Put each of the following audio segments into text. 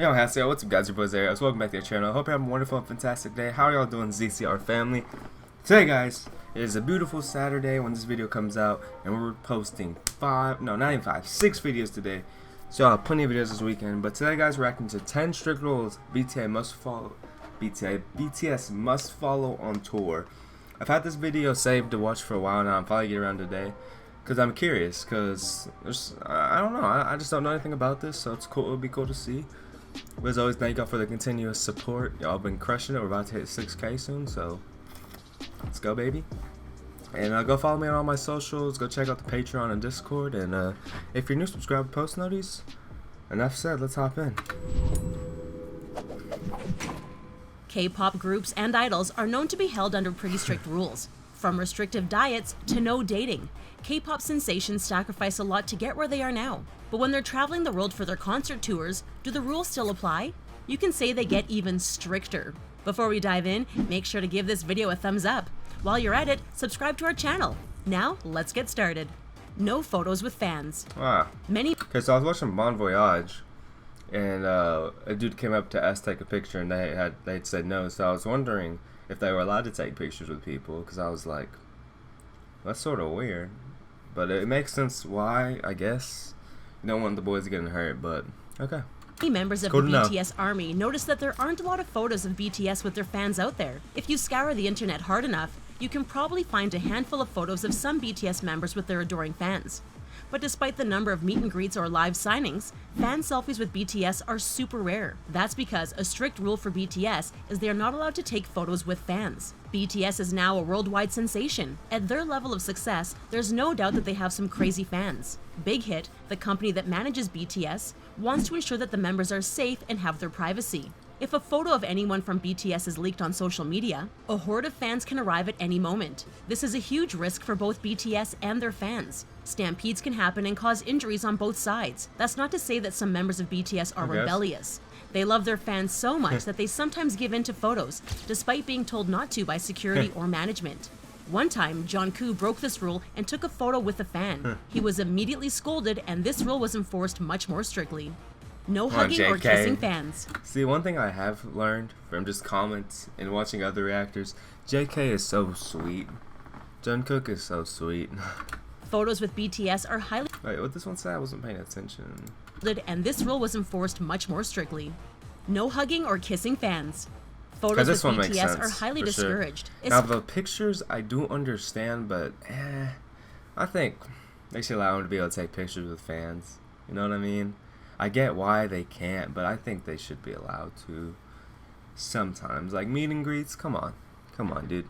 Yo, Hassel, what's up guys, your boys there. Welcome back to the channel. Hope you're having a wonderful and fantastic day. How are y'all doing, ZCR family? Today guys, it is a beautiful Saturday when this video comes out, and we're posting 6 videos today. So I'll have plenty of videos this weekend, but today guys, we're reacting to 10 strict rules BTS must follow on tour. I've had this video saved to watch for a while now. I'm finally getting around today because I'm curious, because I don't know, I just don't know anything about this, so it's cool. It would be cool to see. But as always, thank y'all for the continuous support. Y'all been crushing it. We're about to hit 6K soon, so let's go, baby. And go follow me on all my socials. Go check out the Patreon and Discord. And if you're new, subscribe to post notice. Enough said, let's hop in. K-pop groups and idols are known to be held under pretty strict rules. From restrictive diets to no dating, K-pop sensations sacrifice a lot to get where they are now. But when they're traveling the world for their concert tours, do the rules still apply? You can say they get even stricter. Before we dive in, make sure to give this video a thumbs up. While you're at it, subscribe to our channel. Now, let's get started. No photos with fans. Okay, so I was watching Bon Voyage, and a dude came up to us to take a picture, and they'd said no. So I was wondering if they were allowed to take pictures with people, because I was like, that's sort of weird. But it makes sense why, I guess. You don't want the boys getting hurt, but okay. Many members of the BTS army notice that there aren't a lot of photos of BTS with their fans out there. If you scour the internet hard enough, you can probably find a handful of photos of some BTS members with their adoring fans. But despite the number of meet and greets or live signings, fan selfies with BTS are super rare. That's because a strict rule for BTS is they are not allowed to take photos with fans. BTS is now a worldwide sensation. At their level of success, there's no doubt that they have some crazy fans. Big Hit, the company that manages BTS, wants to ensure that the members are safe and have their privacy. If a photo of anyone from BTS is leaked on social media, a horde of fans can arrive at any moment. This is a huge risk for both BTS and their fans. Stampedes can happen and cause injuries on both sides. That's not to say that some members of BTS are rebellious. They love their fans so much that they sometimes give in to photos, despite being told not to by security or management. One time, Jungkook broke this rule and took a photo with a fan. He was immediately scolded, and this rule was enforced much more strictly. No hugging or kissing fans. See, one thing I have learned from just comments and watching other reactors, JK is so sweet. Jungkook is so sweet. Photos with BTS are highly... Wait, what this one said? I wasn't paying attention. And this rule was enforced much more strictly. No hugging or kissing fans. Photos with BTS are highly discouraged. Now the pictures I do understand, but I think they should allow them to be able to take pictures with fans. You know what I mean? I get why they can't, but I think they should be allowed to sometimes. Like meet and greets, come on, dude.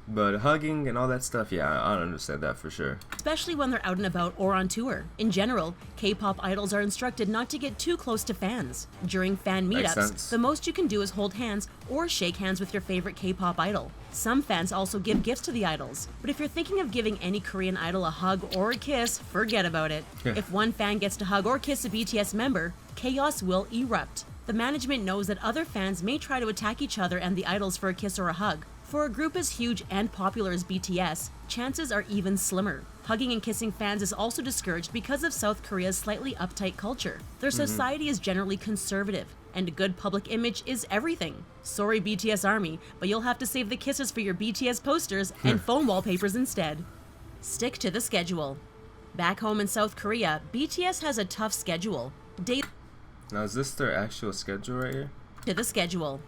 But hugging and all that stuff, yeah, I don't understand that for sure. Especially when they're out and about or on tour. In general, K-pop idols are instructed not to get too close to fans. During fan meetups, the most you can do is hold hands or shake hands with your favorite K-pop idol. Some fans also give gifts to the idols. But if you're thinking of giving any Korean idol a hug or a kiss, forget about it. If one fan gets to hug or kiss a BTS member, chaos will erupt. The management knows that other fans may try to attack each other and the idols for a kiss or a hug. For a group as huge and popular as BTS, chances are even slimmer. Hugging and kissing fans is also discouraged because of South Korea's slightly uptight culture. Their society is generally conservative, and a good public image is everything. Sorry BTS Army, but you'll have to save the kisses for your BTS posters and phone wallpapers instead. Stick to the schedule. Back home in South Korea, BTS has a tough schedule. Now is this their actual schedule right here? To the schedule.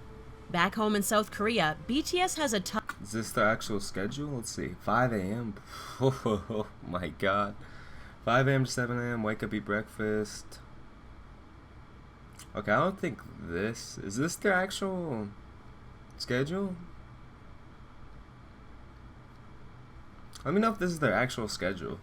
Back home in South Korea, BTS has a tough... Is this the actual schedule? Let's see. 5 a.m. Oh my god. 5 a.m. to 7 a.m. Wake up, eat breakfast. Okay, I don't think this... Is this their actual schedule? Let me know if this is their actual schedule.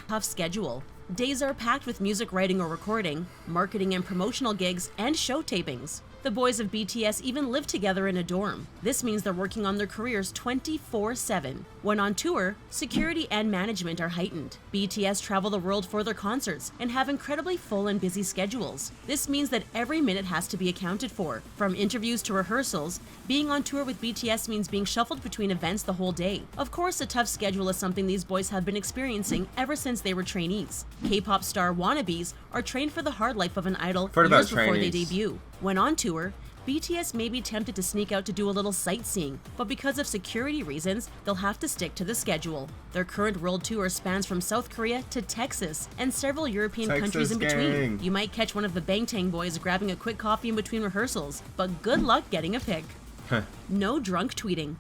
Tough schedule. Days are packed with music writing or recording, marketing and promotional gigs, and show tapings. The boys of BTS even live together in a dorm. This means they're working on their careers 24/7. When on tour, security and management are heightened. BTS travel the world for their concerts and have incredibly full and busy schedules. This means that every minute has to be accounted for. From interviews to rehearsals, being on tour with BTS means being shuffled between events the whole day. Of course, a tough schedule is something these boys have been experiencing ever since they were trainees. K-pop star wannabes are trained for the hard life of an idol Heard about years before they trainees. debut. When on tour, BTS may be tempted to sneak out to do a little sightseeing, but because of security reasons, they'll have to stick to the schedule. Their current world tour spans from South Korea to Texas and several European countries in between. gang. You might catch one of the Bangtan boys grabbing a quick coffee in between rehearsals, but good luck getting a pic. No drunk tweeting.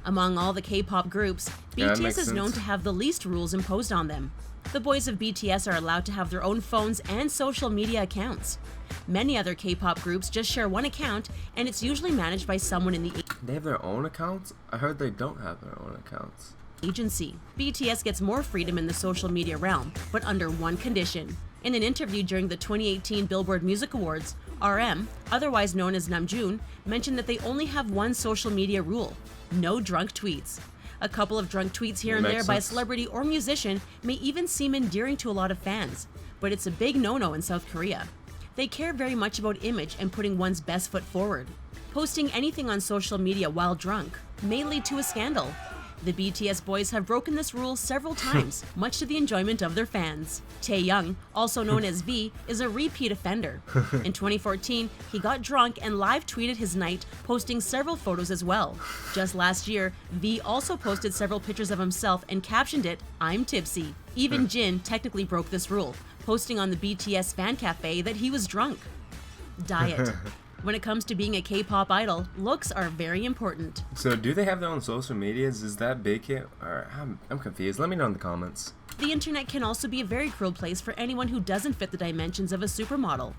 Among all the K-pop groups, Yeah, that BTS makes is known sense. to have the least rules imposed on them. The boys of BTS are allowed to have their own phones and social media accounts. Many other K-pop groups just share one account, and it's usually managed by someone in the They have their own accounts? I heard they don't have their own accounts. agency. BTS gets more freedom in the social media realm, but under one condition. In an interview during the 2018 Billboard Music Awards, RM, otherwise known as Namjoon, mentioned that they only have one social media rule: no drunk tweets. A couple of drunk tweets here and Makes there by a sense. celebrity or musician may even seem endearing to a lot of fans, but it's a big no-no in South Korea. They care very much about image and putting one's best foot forward. Posting anything on social media while drunk may lead to a scandal. The BTS boys have broken this rule several times, much to the enjoyment of their fans. Taeyoung, also known as V, is a repeat offender. In 2014, he got drunk and live tweeted his night, posting several photos as well. Just last year, V also posted several pictures of himself and captioned it, "I'm tipsy." Even Jin technically broke this rule, posting on the BTS fan cafe that he was drunk. Diet. When it comes to being a K-pop idol, looks are very important. So do they have their own social medias? Is that big here? Or I'm confused. Let me know in the comments. The internet can also be a very cruel place for anyone who doesn't fit the dimensions of a supermodel.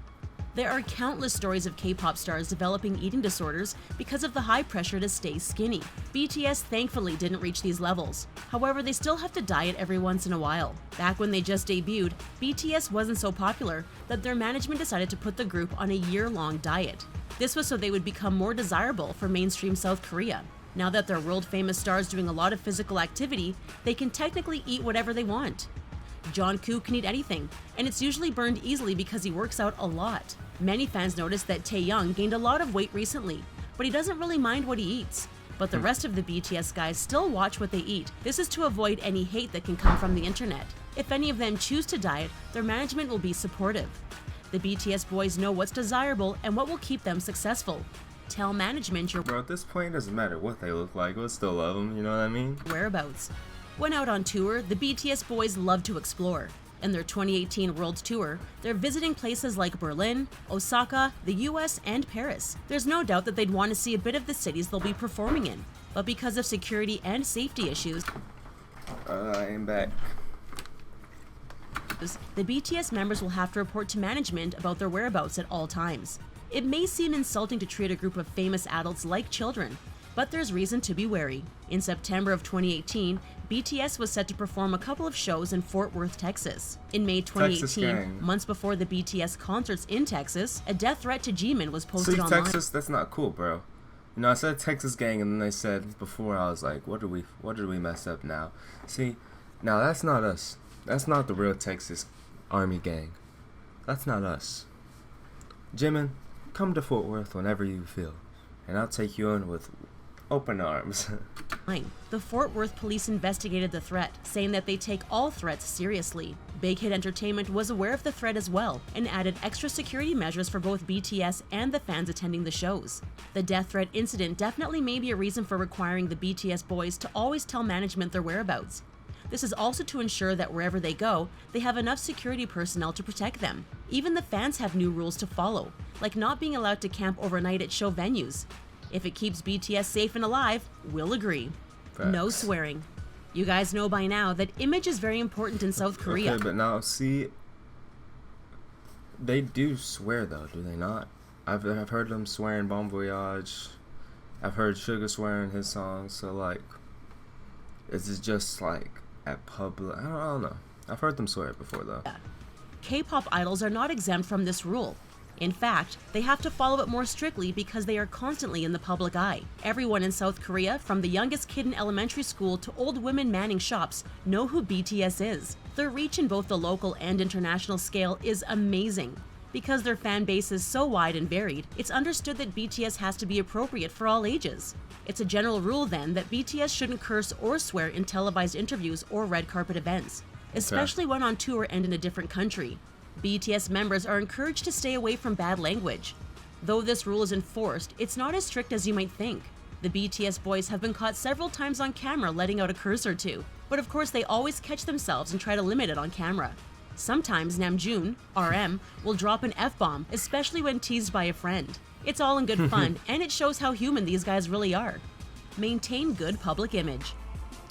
There are countless stories of K-pop stars developing eating disorders because of the high pressure to stay skinny. BTS thankfully didn't reach these levels. However, they still have to diet every once in a while. Back when they just debuted, BTS wasn't so popular that their management decided to put the group on a year-long diet. This was so they would become more desirable for mainstream South Korea. Now that they're world-famous stars doing a lot of physical activity, they can technically eat whatever they want. Jungkook can eat anything, and it's usually burned easily because he works out a lot. Many fans noticed that Taeyoung gained a lot of weight recently, but he doesn't really mind what he eats. But the rest of the BTS guys still watch what they eat. This is to avoid any hate that can come from the internet. If any of them choose to diet, their management will be supportive. The BTS boys know what's desirable and what will keep them successful. Tell management your Bro, at this point, it doesn't matter what they look like. We'll still love them, you know what I mean? whereabouts. When out on tour, the BTS boys love to explore. In their 2018 World Tour, they're visiting places like Berlin, Osaka, the US, and Paris. There's no doubt that they'd want to see a bit of the cities they'll be performing in, but because of security and safety issues, I am back. the BTS members will have to report to management about their whereabouts at all times. It may seem insulting to treat a group of famous adults like children, but there's reason to be wary. In September of 2018, BTS was set to perform a couple of shows in Fort Worth, Texas. In May Texas 2018, gang. months before the BTS concerts in Texas, a death threat to Jimin was posted See, online. Texas, that's not cool, bro. You know, I said Texas gang, and then they said before, I was like, what did we mess up now? See, now that's not us. That's not the real Texas Army gang. That's not us. Jimin, come to Fort Worth whenever you feel, and I'll take you in with open arms. The Fort Worth police investigated the threat, saying that they take all threats seriously. Big Hit Entertainment was aware of the threat as well and added extra security measures for both BTS and the fans attending the shows. The death threat incident definitely may be a reason for requiring the BTS boys to always tell management their whereabouts. This is also to ensure that wherever they go, they have enough security personnel to protect them. Even the fans have new rules to follow, like not being allowed to camp overnight at show venues. If it keeps BTS safe and alive, we'll agree. No Facts. swearing. You guys know by now that image is very important in South Korea. Okay, but now, see, they do swear, though, do they not? I've heard them swearing Bon Voyage. I've heard Sugar swearing his songs, so, like, is it just, like, at public? I don't know. I've heard them swear it before, though. K-pop idols are not exempt from this rule. In fact, they have to follow it more strictly because they are constantly in the public eye. Everyone in South Korea, from the youngest kid in elementary school to old women manning shops, know who BTS is. Their reach in both the local and international scale is amazing. Because their fan base is so wide and varied, it's understood that BTS has to be appropriate for all ages. It's a general rule then that BTS shouldn't curse or swear in televised interviews or red carpet events, especially when on tour and in a different country. BTS members are encouraged to stay away from bad language. Though this rule is enforced, it's not as strict as you might think. The BTS boys have been caught several times on camera letting out a curse or two, but of course they always catch themselves and try to limit it on camera. Sometimes Namjoon, RM, will drop an F-bomb, especially when teased by a friend. It's all in good fun, and it shows how human these guys really are. Maintain good public image.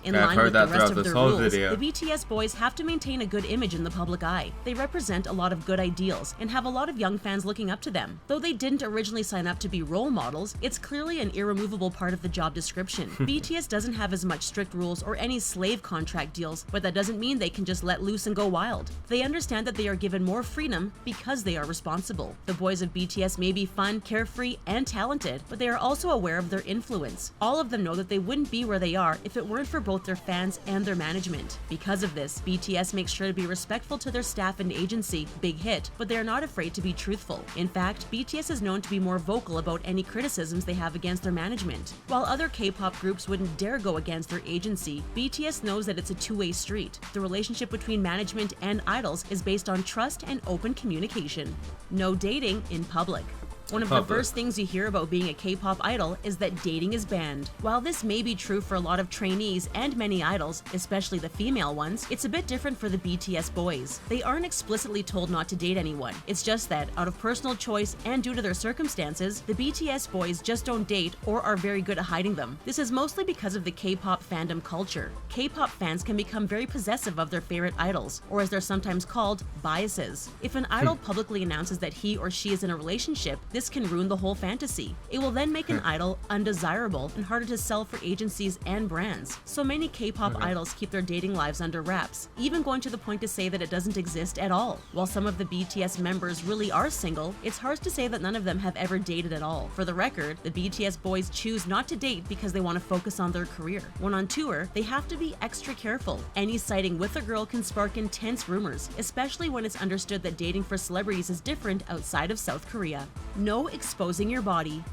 In line with the rest of their rules, the BTS boys have to maintain a good image in the public eye. They represent a lot of good ideals and have a lot of young fans looking up to them. Though they didn't originally sign up to be role models, it's clearly an irremovable part of the job description. BTS doesn't have as much strict rules or any slave contract deals, but that doesn't mean they can just let loose and go wild. They understand that they are given more freedom because they are responsible. The boys of BTS may be fun, carefree, and talented, but they are also aware of their influence. All of them know that they wouldn't be where they are if it weren't for both their fans and their management. Because of this, BTS makes sure to be respectful to their staff and agency, Big Hit, but they are not afraid to be truthful. In fact, BTS is known to be more vocal about any criticisms they have against their management. While other K-pop groups wouldn't dare go against their agency, BTS knows that it's a two-way street. The relationship between management and idols is based on trust and open communication. No dating in public. One of the first things you hear about being a K-pop idol is that dating is banned. While this may be true for a lot of trainees and many idols, especially the female ones, it's a bit different for the BTS boys. They aren't explicitly told not to date anyone. It's just that, out of personal choice and due to their circumstances, the BTS boys just don't date or are very good at hiding them. This is mostly because of the K-pop fandom culture. K-pop fans can become very possessive of their favorite idols, or as they're sometimes called, biases. If an idol publicly announces that he or she is in a relationship, this can ruin the whole fantasy. It will then make an idol undesirable and harder to sell for agencies and brands. So many K-pop idols keep their dating lives under wraps, even going to the point to say that it doesn't exist at all. While some of the BTS members really are single, it's hard to say that none of them have ever dated at all. For the record, the BTS boys choose not to date because they want to focus on their career. When on tour, they have to be extra careful. Any sighting with a girl can spark intense rumors, especially when it's understood that dating for celebrities is different outside of South Korea. No exposing your body.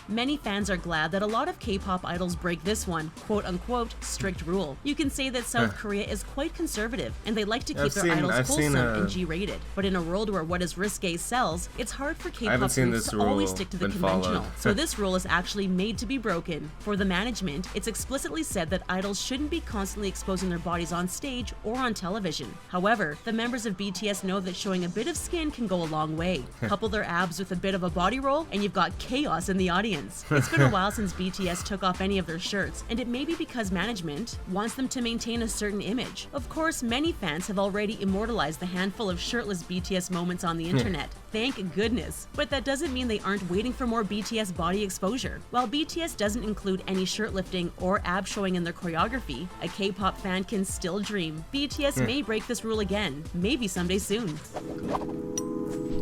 Many fans are glad that a lot of K-pop idols break this one, quote-unquote, strict rule. You can say that South Korea is quite conservative, and they like to keep their idols wholesome and G-rated. But in a world where what is risque sells, it's hard for K-pop groups to always stick to the conventional. So this rule is actually made to be broken. For the management, it's explicitly said that idols shouldn't be constantly exposing their bodies on stage or on television. However, the members of BTS know that showing a bit of skin can go a long way. Couple their abs with a bit of a body roll, and you've got chaos in the audience. It's been a while since BTS took off any of their shirts, and it may be because management wants them to maintain a certain image. Of course, many fans have already immortalized the handful of shirtless BTS moments on the internet. Thank goodness. But that doesn't mean they aren't waiting for more BTS body exposure. While BTS doesn't include any shirt lifting or ab showing in their choreography, a K-pop fan can still dream. BTS may break this rule again, maybe someday soon.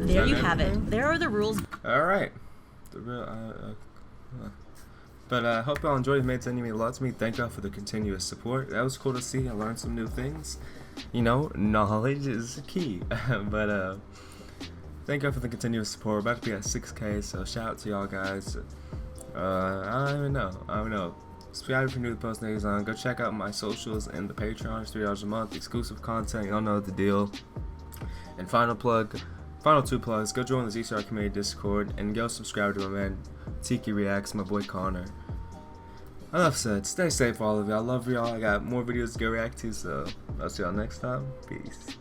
There you have it. There are the rules. Alright. But I hope y'all enjoyed. It meant any mean a lot to me. Thank y'all for the continuous support. That was cool to see. I learned some new things. You know, knowledge is key. But thank y'all for the continuous support. We're about to be at 6K, so shout out to y'all guys. I don't even know. Subscribe if you're new to the post news on. Go check out my socials and the Patreon. It's $3 a month. Exclusive content. Y'all know the deal. And final two plugs, go join the ZCR community Discord, and go subscribe to my man Tiki Reacts, my boy Connor. Enough said, stay safe all of y'all, I love y'all, I got more videos to go react to, so I'll see y'all next time, peace.